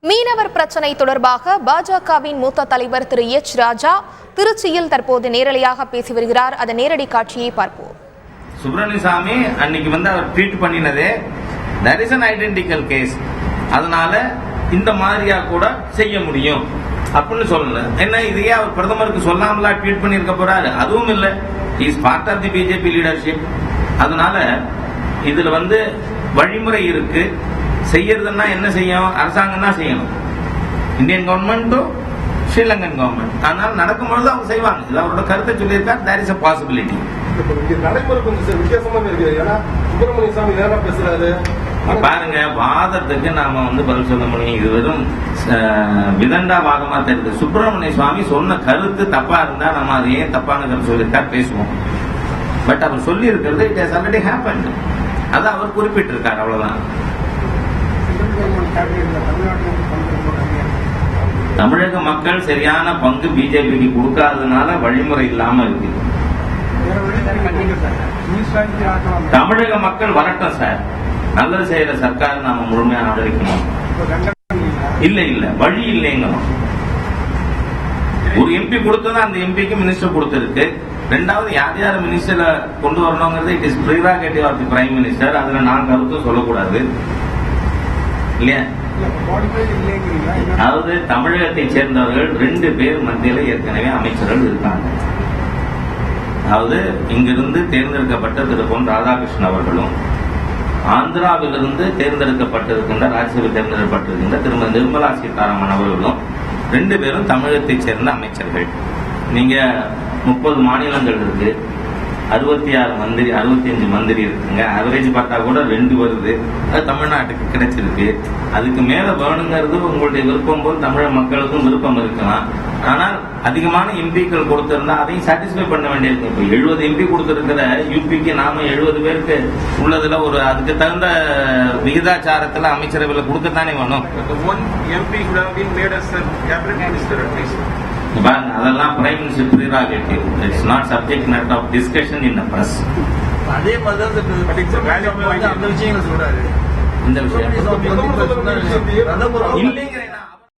மீனவர் பிரச்சினை தொடர்பாக பாஜகவின் மூத்த தலைவர் திரு எச் ராஜா திருச்சியில் தற்போது நேரலையாக பேசி வருகிறார். அதன் நேரடி காட்சியை பார்ப்போம். சுப்பிரமணியசாமி அன்னைக்கு அவர் tweet பண்ணினதே there is an identical case, அதனால இந்த மாதிரியா கூட செய்ய முடியும் அப்படின்னு சொல்லல. என்ன இதையே அவர் பிரதமருக்கு சொல்லாமலா ட்வீட் பண்ணிருக்க போறாரு? அதுவும் இல்ல. Is part of the BJP leadership. அதனால இதுல வழிமுறை இருக்கு. செய்யறதுன்னா என்ன செய்யும்? அரசாங்கம் தான் செய்யணும். இந்தியன் கவர்மெண்ட்டும் ஸ்ரீலங்கன் கவர்மெண்ட். அதனால நடக்கும்பொழுது அவங்க செய்வாங்க. இது அவரோட கருத்தை சொல்லியிருக்காரு. There is a possibility. நடைமுறை கொஞ்சம் வித்தியாசமா இருக்கு. ஏன்னா சுப்பிரமணியசாமி நேரா பேசுறாரு. பாருங்க, வாதத்துக்கு நாம பதில் சொல்ல முடியும். இது வெறும் விதண்டா வாதமா தெரியுது. சுப்பிரமணிய சுவாமி சொன்ன கருத்து தப்பா இருந்தா நம்ம அது ஏன் தப்பான கருத்து சொல்லியிருக்கா பேசுவோம். பட் அவர் சொல்லி இருக்கிறது இட் ஹஸ் ஆல்ரெடி ஹேப்பன்ட். அதை அவர் குறிப்பிட்டிருக்காரு. அவ்வளவுதான். தமிழக மக்கள் சரியான பங்கு பிஜேபிக்கு கொடுக்காததுனால வழிமுறை இல்லாம இருக்கு. தமிழக மக்கள் வரட்டும் சார். நல்லது செய்யற சர்க்கார் நாம முழுமையா ஆதரிக்கணும். இல்ல வழி இல்லைங்கணும். ஒரு எம்பி கொடுத்ததா அந்த எம்பிக்கு மினிஸ்டர் கொடுத்திருக்கு. ரெண்டாவது யார் மினிஸ்டர்ல கொண்டு வரணுங்கிறது it is prerogative of the prime minister. அதுல நான் கருத்து சொல்லக்கூடாது இல்லையா? அதாவது தமிழகத்தை சேர்ந்தவர்கள் 2 பேர் மத்தியில் ஏற்கனவே அமைச்சர்கள் இருக்காங்க. அதாவது இங்கிருந்து தேர்ந்தெடுக்கப்பட்ட திரு பொன் ராதாகிருஷ்ணன் அவர்களும், ஆந்திராவிலிருந்து தேர்ந்தெடுக்கப்பட்டிருக்கின்ற ராஜ்யசபை தேர்ந்தெடுக்கப்பட்டிருக்கின்ற திருமதி நிர்மலா சீதாராமன் அவர்களும் 2 பேரும் தமிழகத்தை சேர்ந்த அமைச்சர்கள். நீங்க 30 மாநிலங்கள் இருக்கு, 66 மந்திரி, 65 மந்திரி இருக்குங்க. அவரேஜ் பார்த்தா கூட 2 வருது. அது தமிழ்நாட்டுக்கு கிடைச்சிருக்கு. அதுக்கு மேல வேணுங்கிறது உங்களுடைய விருப்பம் போல் தமிழக மக்களுக்கும் விருப்பம் இருக்கலாம். ஆனால் அதிகமான எம்பிக்கள் கொடுத்திருந்தா அதையும் சாட்டிஸ்பை பண்ண வேண்டியிருக்கு. இப்ப 70 எம்பி கொடுத்திருக்கிற யூபிக்கு நாம 70 பேருக்கு உள்ளதுல ஒரு அதுக்கு தகுந்த விகிதாச்சாரத்துல அமைச்சரவையில் கொடுக்கத்தானே வேணும். அதெல்லாம் prime minister prerogative. It's not subject matter of discussion in the press. அதே மாதிரி அந்த விஷயங்கள் சொல்றாரு. இந்த விஷயம் இல்லைங்க.